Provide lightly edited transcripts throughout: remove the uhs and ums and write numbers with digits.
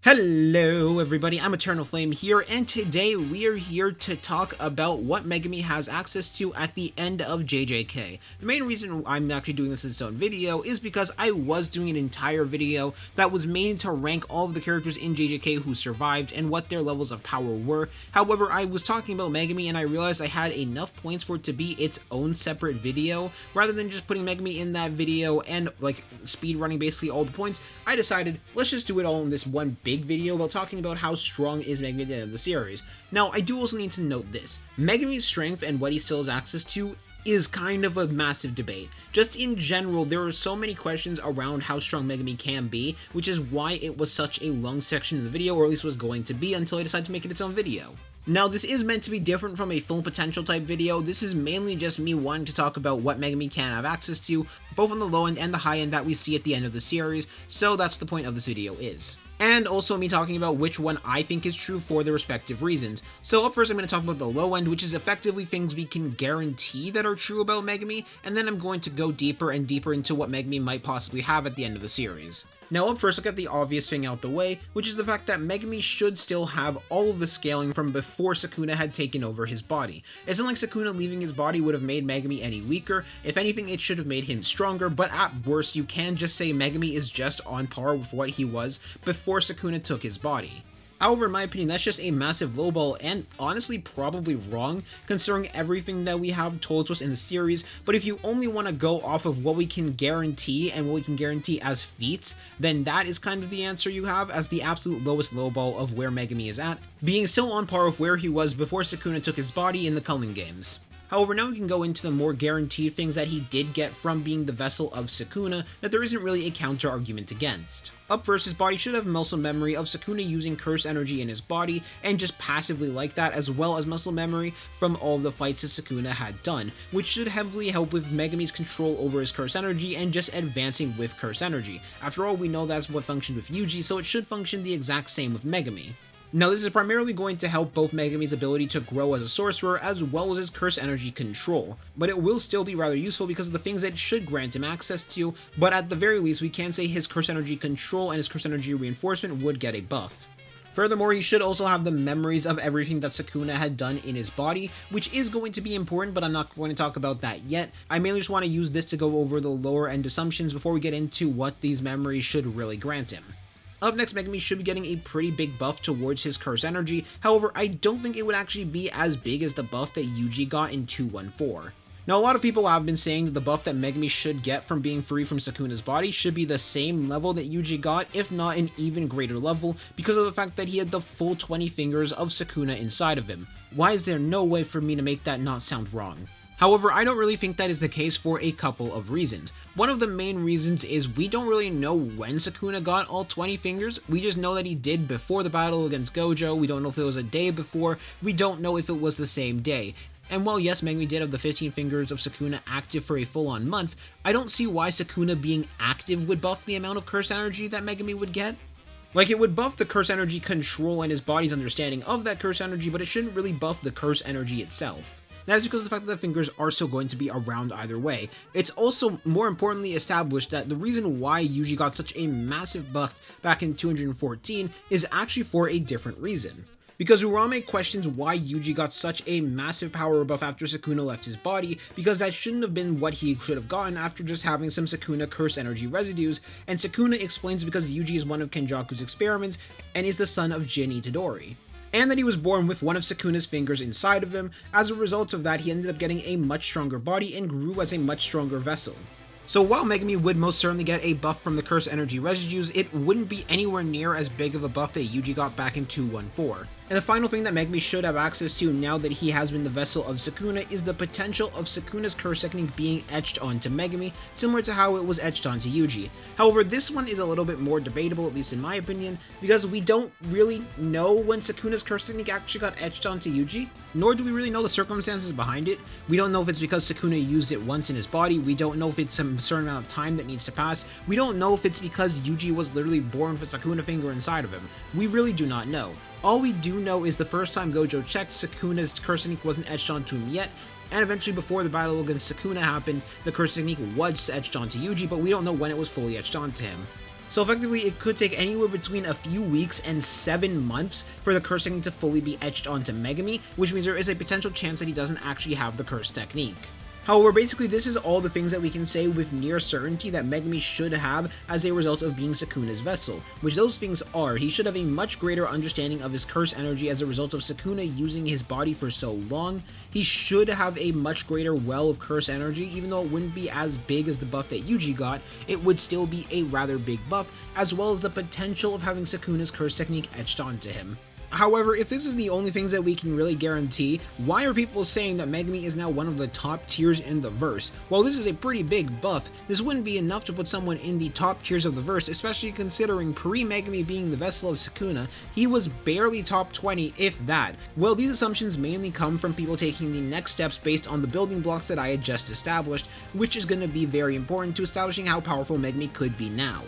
Hello everybody, I'm Eternal Flame here, and today we are here to talk about what Megami has access to at the end of JJK. The main reason I'm actually doing this in its own video is because I was doing an entire video that was made to rank all of the characters in JJK who survived and what their levels of power were. However, I was talking about Megami and I realized I had enough points for it to be its own separate video. Rather than just putting Megami in that video and like speed running basically all the points, I decided let's just do it all in this one big video while talking about how strong is Megami at the end of the series. Now, I do also need to note this. Megami's strength and what he still has access to is kind of a massive debate. Just in general, there are so many questions around how strong Megami can be, which is why it was such a long section in the video, or at least was going to be until I decided to make it its own video. Now, this is meant to be different from a full potential type video. This is mainly just me wanting to talk about what Megami can have access to, both on the low end and the high end that we see at the end of the series, so that's what the point of this video is. And also me talking about which one I think is true for the respective reasons. So up first I'm going to talk about the low end, which is effectively things we can guarantee that are true about Megami, and then I'm going to go deeper and deeper into what Megami might possibly have at the end of the series. Now up first, look at the obvious thing out the way, which is the fact that Megami should still have all of the scaling from before Sukuna had taken over his body. It's not like Sukuna leaving his body would have made Megami any weaker. If anything, it should have made him stronger, but at worst, you can just say Megami is just on par with what he was before Sukuna took his body. However, in my opinion, that's just a massive lowball and honestly probably wrong considering everything that we have told to us in the series. But if you only want to go off of what we can guarantee and what we can guarantee as feats, then that is kind of the answer you have as the absolute lowest lowball of where Megami is at, being still on par with where he was before Sukuna took his body in the Culling games. However, now we can go into the more guaranteed things that he did get from being the vessel of Sukuna that there isn't really a counter argument against. Up first, his body should have muscle memory of Sukuna using curse energy in his body and just passively like that, as well as muscle memory from all of the fights that Sukuna had done, which should heavily help with Megami's control over his curse energy and just advancing with curse energy. After all, we know that's what functioned with Yuji, so it should function the exact same with Megami. Now, this is primarily going to help both Megami's ability to grow as a sorcerer as well as his curse energy control, but it will still be rather useful because of the things that it should grant him access to, but at the very least we can say his curse energy control and his curse energy reinforcement would get a buff. Furthermore, he should also have the memories of everything that Sukuna had done in his body, which is going to be important, but I'm not going to talk about that yet. I mainly just want to use this to go over the lower end assumptions before we get into what these memories should really grant him. Up next, Megami should be getting a pretty big buff towards his curse energy. However, I don't think it would actually be as big as the buff that Yuji got in 214. Now, a lot of people have been saying that the buff that Megami should get from being free from Sukuna's body should be the same level that Yuji got, if not an even greater level, because of the fact that he had the full 20 fingers of Sukuna inside of him. Why is there no way for me to make that not sound wrong? However, I don't really think that is the case for a couple of reasons. One of the main reasons is we don't really know when Sukuna got all 20 fingers. We just know that he did before the battle against Gojo. We don't know if it was a day before. We don't know if it was the same day. And while yes, Megami did have the 15 fingers of Sukuna active for a full-on month, I don't see why Sukuna being active would buff the amount of curse energy that Megami would get. Like, it would buff the curse energy control and his body's understanding of that curse energy, but it shouldn't really buff the curse energy itself. That's because of the fact that the fingers are still going to be around either way. It's also more importantly established that the reason why Yuji got such a massive buff back in 214 is actually for a different reason. Because Urame questions why Yuji got such a massive power buff after Sukuna left his body, because that shouldn't have been what he should have gotten after just having some Sukuna curse energy residues, and Sukuna explains because Yuji is one of Kenjaku's experiments and is the son of Jin Itadori, and that he was born with one of Sukuna's fingers inside of him. As a result of that, he ended up getting a much stronger body and grew as a much stronger vessel. So while Megami would most certainly get a buff from the curse energy residues, it wouldn't be anywhere near as big of a buff that Yuji got back in 214. And the final thing that Megami should have access to now that he has been the vessel of Sukuna is the potential of Sukuna's curse technique being etched onto Megami, similar to how it was etched onto Yuji. However, this one is a little bit more debatable, at least in my opinion, because we don't really know when Sukuna's curse technique actually got etched onto Yuji, nor do we really know the circumstances behind it. We don't know if it's because Sukuna used it once in his body, we don't know if it's a certain amount of time that needs to pass, we don't know if it's because Yuji was literally born with a Sukuna finger inside of him. We really do not know. All we do know is the first time Gojo checked, Sukuna's curse technique wasn't etched onto him yet, and eventually before the battle against Sukuna happened, the curse technique was etched onto Yuji, but we don't know when it was fully etched onto him. So effectively, it could take anywhere between a few weeks and 7 months for the curse technique to fully be etched onto Megumi, which means there is a potential chance that he doesn't actually have the curse technique. However, basically this is all the things that we can say with near certainty that Megumi should have as a result of being Sukuna's vessel, which those things are: he should have a much greater understanding of his curse energy as a result of Sukuna using his body for so long. He should have a much greater well of curse energy, even though it wouldn't be as big as the buff that Yuji got, it would still be a rather big buff, as well as the potential of having Sukuna's curse technique etched onto him. However, if this is the only things that we can really guarantee, why are people saying that Megumi is now one of the top tiers in the verse? While this is a pretty big buff, this wouldn't be enough to put someone in the top tiers of the verse, especially considering pre-Megumi being the vessel of Sukuna, he was barely top 20, if that. Well, these assumptions mainly come from people taking the next steps based on the building blocks that I had just established, which is going to be very important to establishing how powerful Megumi could be now.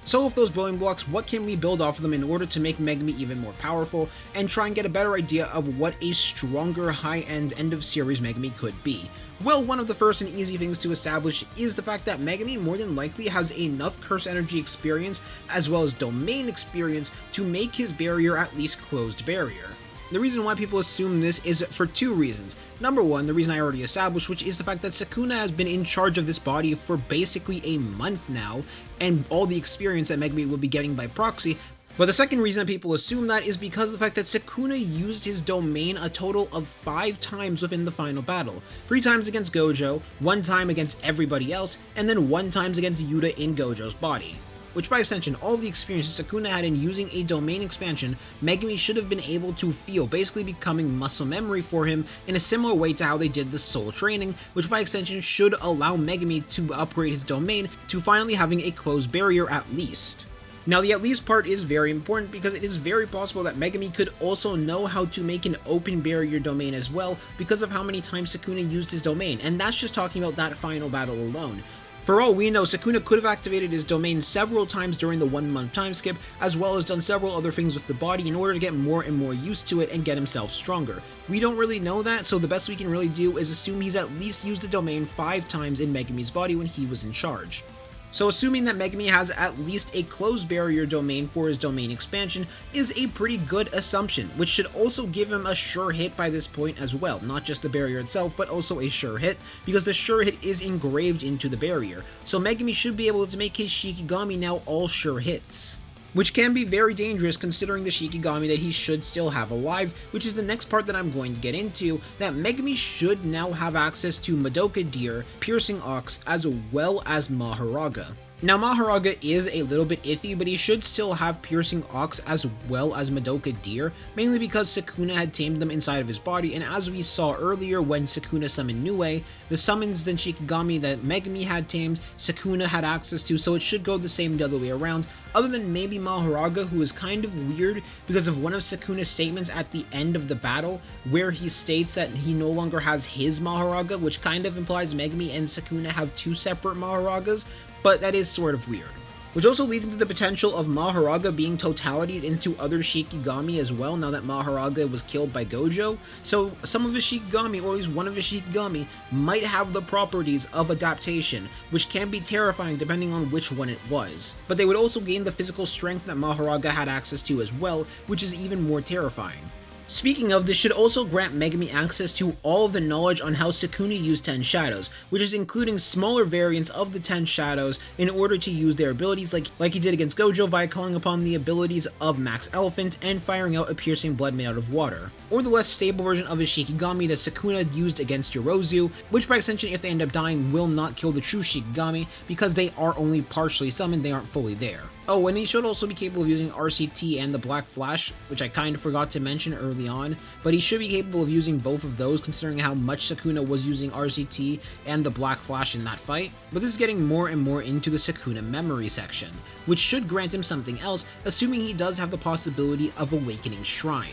So with those building blocks, what can we build off of them in order to make Megumi even more powerful, and try and get a better idea of what a stronger high-end end-of-series Megumi could be? Well, one of the first and easy things to establish is the fact that Megumi more than likely has enough curse energy experience, as well as domain experience, to make his barrier at least closed barrier. The reason why people assume this is for two reasons. Number one, the reason I already established, which is the fact that Sukuna has been in charge of this body for basically a month now, and all the experience that Megumi will be getting by proxy. But the second reason that people assume that is because of the fact that Sukuna used his domain a total of 5 times within the final battle. 3 times against Gojo, 1 time against everybody else, and then 1 time against Yuta in Gojo's body. Which by extension, all the experiences Sukuna had in using a domain expansion, Megumi should have been able to feel, basically becoming muscle memory for him in a similar way to how they did the soul training, which by extension should allow Megumi to upgrade his domain to finally having a closed barrier at least. Now the at least part is very important because it is very possible that Megumi could also know how to make an open barrier domain as well because of how many times Sukuna used his domain, and that's just talking about that final battle alone. For all we know, Sukuna could have activated his domain several times during the 1 month time skip, as well as done several other things with the body in order to get more and more used to it and get himself stronger. We don't really know that, so the best we can really do is assume he's at least used the domain 5 times in Megumi's body when he was in charge. So assuming that Megumi has at least a closed barrier domain for his domain expansion is a pretty good assumption, which should also give him a sure hit by this point as well, not just the barrier itself, but also a sure hit, because the sure hit is engraved into the barrier, so Megumi should be able to make his Shikigami now all sure hits. Which can be very dangerous considering the Shikigami that he should still have alive, which is the next part that I'm going to get into, that Megumi should now have access to Madoka Deer, Piercing Ox, as well as Mahoraga. Now Mahoraga is a little bit iffy, but he should still have Piercing Ox as well as Madoka Deer, mainly because Sukuna had tamed them inside of his body, and as we saw earlier when Sukuna summoned Nue, the summons the Shikigami that Megumi had tamed, Sukuna had access to, so it should go the same the other way around, other than maybe Mahoraga, who is kind of weird because of one of Sukuna's statements at the end of the battle, where he states that he no longer has his Mahoraga, which kind of implies Megumi and Sukuna have 2 separate Mahoragas, but that is sort of weird. Which also leads into the potential of Mahoraga being totalityed into other Shikigami as well, now that Mahoraga was killed by Gojo. So some of his Shikigami, or at least one of his Shikigami, might have the properties of adaptation, which can be terrifying depending on which one it was. But they would also gain the physical strength that Mahoraga had access to as well, which is even more terrifying. Speaking of, this should also grant Megumi access to all of the knowledge on how Sukuna used 10 Shadows, which is including smaller variants of the 10 Shadows in order to use their abilities like he did against Gojo via calling upon the abilities of Max Elephant and firing out a piercing blood made out of water. Or the less stable version of his Shikigami that Sukuna used against Yorozu, which by extension if they end up dying will not kill the true Shikigami because they are only partially summoned, they aren't fully there. Oh, and he should also be capable of using RCT and the Black Flash, which I kind of forgot to mention early on, but he should be capable of using both of those considering how much Sukuna was using RCT and the Black Flash in that fight. But this is getting more and more into the Sukuna memory section, which should grant him something else, assuming he does have the possibility of Awakening Shrine.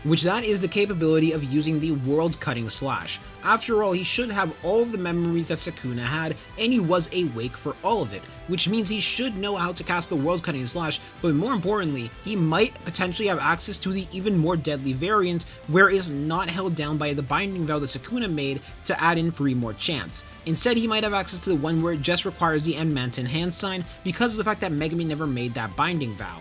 which that is the capability of using the world-cutting slash. After all, he should have all of the memories that Sukuna had, and he was awake for all of it, which means he should know how to cast the world-cutting slash, but more importantly, he might potentially have access to the even more deadly variant, where it is not held down by the binding vow that Sukuna made to add in 3 more chants. Instead, he might have access to the one where it just requires the Enmanton hand sign, because of the fact that Megumi never made that binding vow.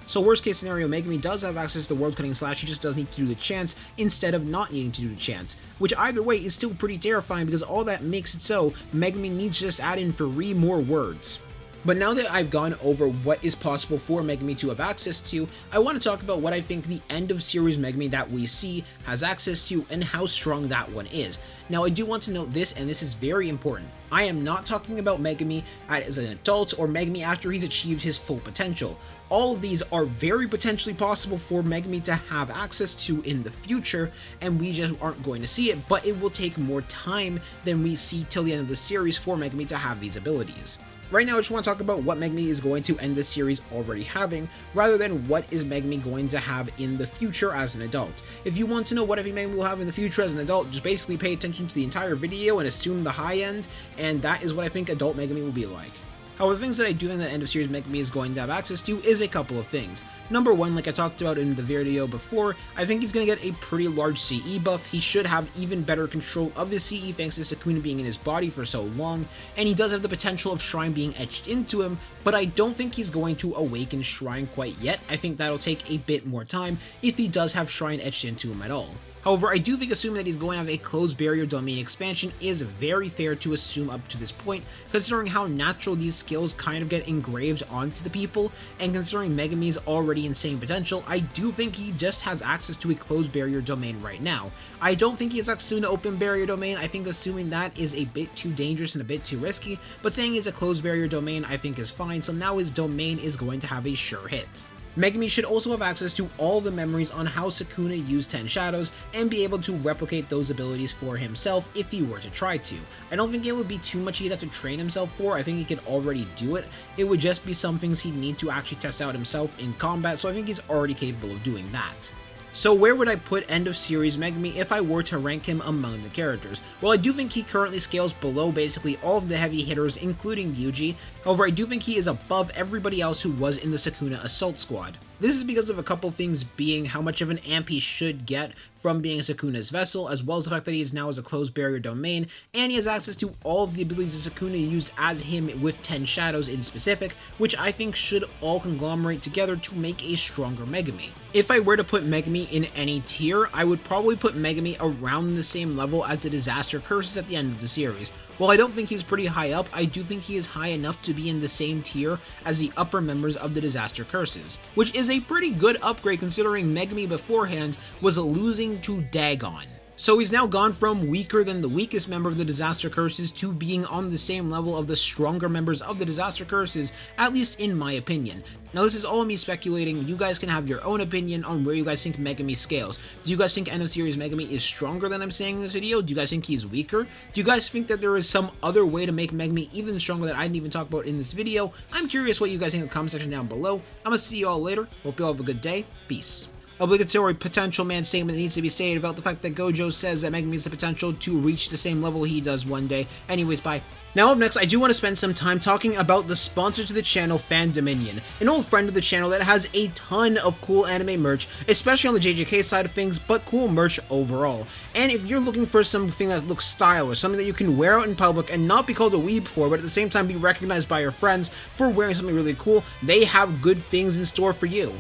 So worst case scenario, Megumi does have access to the world cutting slash, he just does need to do the chants instead of not needing to do the chants, which either way is still pretty terrifying because all that makes it so Megumi needs to just add in 3 more words. But now that I've gone over what is possible for Megumi to have access to, I want to talk about what I think the end of series Megumi that we see has access to and how strong that one is. Now I do want to note this, and this is very important. I am not talking about Megumi as an adult or Megumi after he's achieved his full potential. All of these are very potentially possible for Megumi to have access to in the future, and we just aren't going to see it, but it will take more time than we see till the end of the series for Megumi to have these abilities. Right now I just want to talk about what Megumi is going to end this series already having, rather than what is Megumi going to have in the future as an adult. If you want to know what Megumi will have in the future as an adult, just basically pay attention to the entire video and assume the high end, and that is what I think adult Megumi will be like. However, the things that I do think the end of series Megumi is going to have access to is a couple of things. Number one, like I talked about in the video before, I think he's going to get a pretty large CE buff. He should have even better control of his CE thanks to Sukuna being in his body for so long, and he does have the potential of Shrine being etched into him, but I don't think he's going to awaken Shrine quite yet. I think that'll take a bit more time if he does have Shrine etched into him at all. However, I do think assuming that he's going to have a closed barrier domain expansion is very fair to assume up to this point, considering how natural these skills kind of get engraved onto the people, and considering Megumi's already insane potential, I do think he just has access to a closed barrier domain right now. I don't think he has access to an open barrier domain. I think assuming that is a bit too dangerous and a bit too risky, but saying it's a closed barrier domain I think is fine, so now his domain is going to have a sure hit. Megumi should also have access to all the memories on how Sukuna used 10 Shadows and be able to replicate those abilities for himself if he were to try to. I don't think it would be too much he'd have to train himself for. I think he could already do it. It would just be some things he'd need to actually test out himself in combat, so I think he's already capable of doing that. So where would I put end of series Megumi if I were to rank him among the characters? Well, I do think he currently scales below basically all of the heavy hitters, including Yuji. However, I do think he is above everybody else who was in the Sukuna Assault Squad. This is because of a couple things, being how much of an amp he should get from being Sukuna's vessel, as well as the fact that he is now as a closed barrier domain, and he has access to all of the abilities that Sukuna used as him with 10 Shadows in specific, which I think should all conglomerate together to make a stronger Megumi. If I were to put Megumi in any tier, I would probably put Megumi around the same level as the Disaster Curses at the end of the series. While I don't think he's pretty high up, I do think he is high enough to be in the same tier as the upper members of the Disaster Curses, which is a pretty good upgrade considering Megumi beforehand was losing to Dagon. So he's now gone from weaker than the weakest member of the Disaster Curses to being on the same level of the stronger members of the Disaster Curses, at least in my opinion. Now this is all me speculating. You guys can have your own opinion on where you guys think Megumi scales. Do you guys think end of series Megumi is stronger than I'm saying in this video? Do you guys think he's weaker? Do you guys think that there is some other way to make Megumi even stronger that I didn't even talk about in this video? I'm curious what you guys think in the comment section down below. I'm gonna see you all later. Hope you all have a good day. Peace. Obligatory potential man statement that needs to be stated about the fact that Gojo says that Megumi has the potential to reach the same level he does one day. Anyways, bye. Now up next, I do want to spend some time talking about the sponsor to the channel, FanDominion, an old friend of the channel that has a ton of cool anime merch, especially on the JJK side of things, but cool merch overall. And if you're looking for something that looks stylish, something that you can wear out in public and not be called a weeb for, but at the same time be recognized by your friends for wearing something really cool, they have good things in store for you.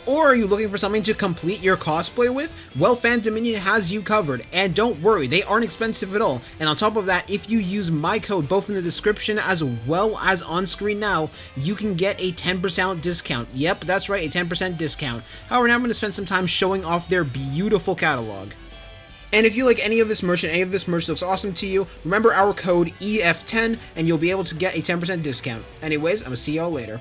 Or are you looking for something to complete your cosplay with? Well, FanDominion has you covered, and don't worry, they aren't expensive at all. And on top of that, if you use my code both in the description as well as on screen now, you can get a 10% discount. Yep, that's right, a 10% discount. However, now I'm going to spend some time showing off their beautiful catalog. And if you like any of this merch and any of this merch looks awesome to you, remember our code EF10 and you'll be able to get a 10% discount. Anyways, I'm going to see y'all later.